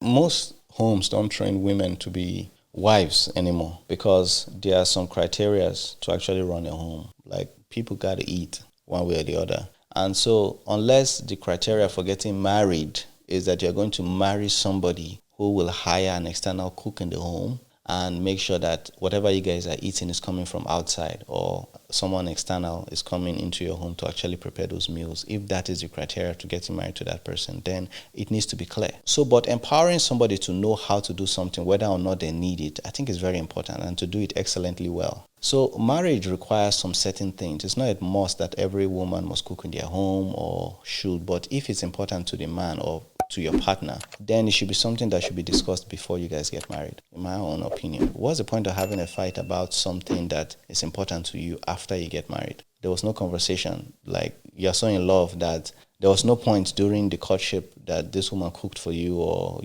most homes don't train women to be wives anymore because there are some criterias to actually run a home. Like people got to eat one way or the other. And so unless the criteria for getting married is that you're going to marry somebody who will hire an external cook in the home and make sure that whatever you guys are eating is coming from outside, or someone external is coming into your home to actually prepare those meals. If that is the criteria to getting married to that person, then it needs to be clear. So, but empowering somebody to know how to do something, whether or not they need it, I think is very important, and to do it excellently well. So marriage requires some certain things. It's not a must that every woman must cook in their home or should, but if it's important to the man or to your partner, then it should be something that should be discussed before you guys get married, in my own opinion. What's the point of having a fight about something that is important to you after you get married? There was no conversation. Like, you're so in love that there was no point during the courtship that this woman cooked for you, or,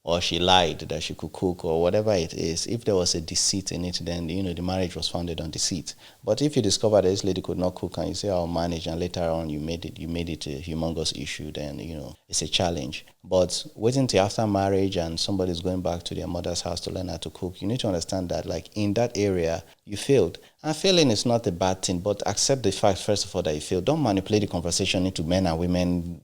or she lied that she could cook, or whatever it is. If there was a deceit in it, then, the marriage was founded on deceit. But if you discover that this lady could not cook and you say, I'll manage, and later on you made it a humongous issue, then, it's a challenge. But waiting till after marriage and somebody's going back to their mother's house to learn how to cook, you need to understand that, like, in that area, you failed. And failing is not a bad thing, but accept the fact, first of all, that you failed. Don't manipulate the conversation into men and women.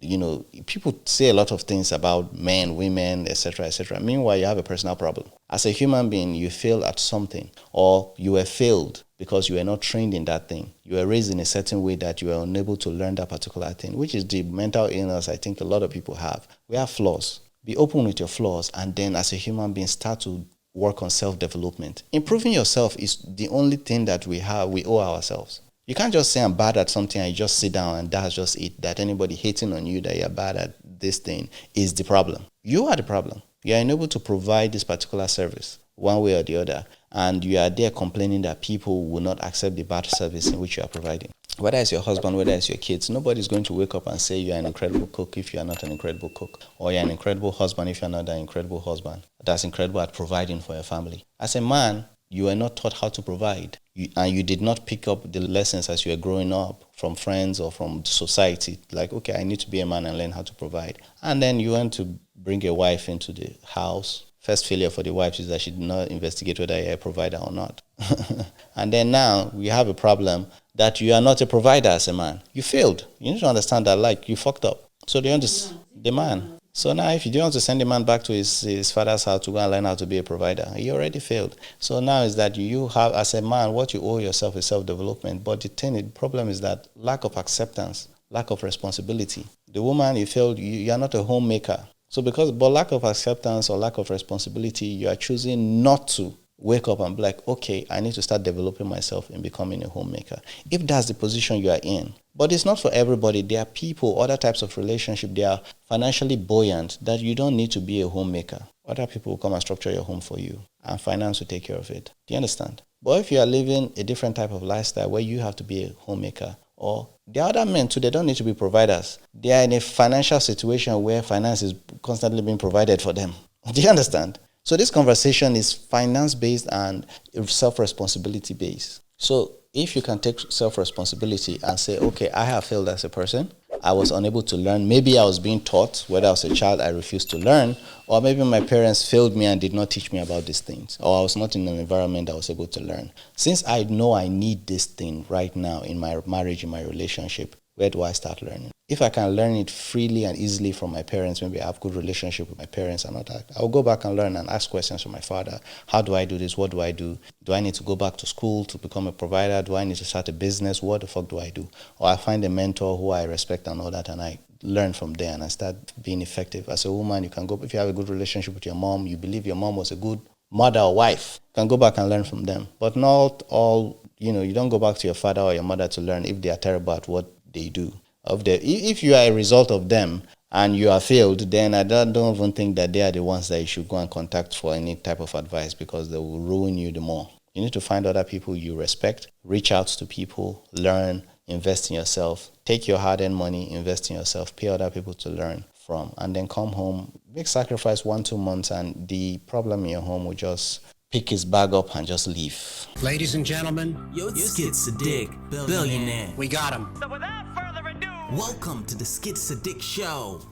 People say a lot of things about men, women, etc., etc. Meanwhile, you have a personal problem. As a human being, you fail at something, or you were failed because you were not trained in that thing. You were raised in a certain way that you were unable to learn that particular thing, which is the mental illness I think a lot of people have. We have flaws. Be open with your flaws, and then as a human being, start to work on self-development. Improving yourself is the only thing that we owe ourselves. You can't just say I'm bad at something and you just sit down and that's just it. That anybody hating on you that you're bad at this thing is the problem. You are the problem. You are unable to provide this particular service one way or the other, and you are there complaining that people will not accept the bad service in which you are providing. Whether it's your husband, whether it's your kids, nobody's going to wake up and say you're an incredible cook if you are not an incredible cook, or you're an incredible husband if you're not an incredible husband that's incredible at providing for your family. As a man, you were not taught how to provide, and you did not pick up the lessons as you were growing up from friends or from society. Like, okay, I need to be a man and learn how to provide. And then you went to bring a wife into the house. First failure for the wife is that she did not investigate whether you're a provider or not. And then now we have a problem that you are not a provider as a man. You failed. You need to understand that, like, you fucked up. So they want to, the man. So now if you don't want to send the man back to his father's house to go and learn how to be a provider, he already failed. So now is that you have, as a man, what you owe yourself is self-development. But the problem is that lack of acceptance, lack of responsibility. The woman, you failed, you are not a homemaker. So but lack of acceptance or lack of responsibility, you are choosing not to wake up and be like, okay, I need to start developing myself in becoming a homemaker. If that's the position you are in. But it's not for everybody. There are people, other types of relationship, they are financially buoyant that you don't need to be a homemaker. Other people will come and structure your home for you, and finance will take care of it. Do you understand? But if you are living a different type of lifestyle where you have to be a homemaker, or the other men too, they don't need to be providers. They are in a financial situation where finance is constantly being provided for them. Do you understand? So this conversation is finance-based and self-responsibility based. So if you can take self-responsibility and say, okay, I have failed as a person. I was unable to learn. Maybe I was being taught. Whether I was a child, I refused to learn. Or maybe my parents failed me and did not teach me about these things. Or I was not in an environment that was able to learn. Since I know I need this thing right now in my marriage, in my relationship, where do I start learning? If I can learn it freely and easily from my parents, maybe I have good relationship with my parents and all that, I'll go back and learn and ask questions from my father. How do I do this? What do I do? Do I need to go back to school to become a provider? Do I need to start a business? What the fuck do I do? Or I find a mentor who I respect and all that, and I learn from there and I start being effective. As a woman, you can go, if you have a good relationship with your mom, you believe your mom was a good mother or wife, you can go back and learn from them. But not all, you don't go back to your father or your mother to learn if they are terrible at what they do. If you are a result of them and you are failed, then I don't even think that they are the ones that you should go and contact for any type of advice, because they will ruin you the more. You need to find other people you respect, reach out to people, learn, invest in yourself, take your hard-earned money, invest in yourself, pay other people to learn from, and then come home, make sacrifice 1-2 months, and the problem in your home will just pick his bag up and just leave. Ladies and gentlemen, it's Sadiq, billionaire. We got him. So without further ado, welcome to the Sadiq Show.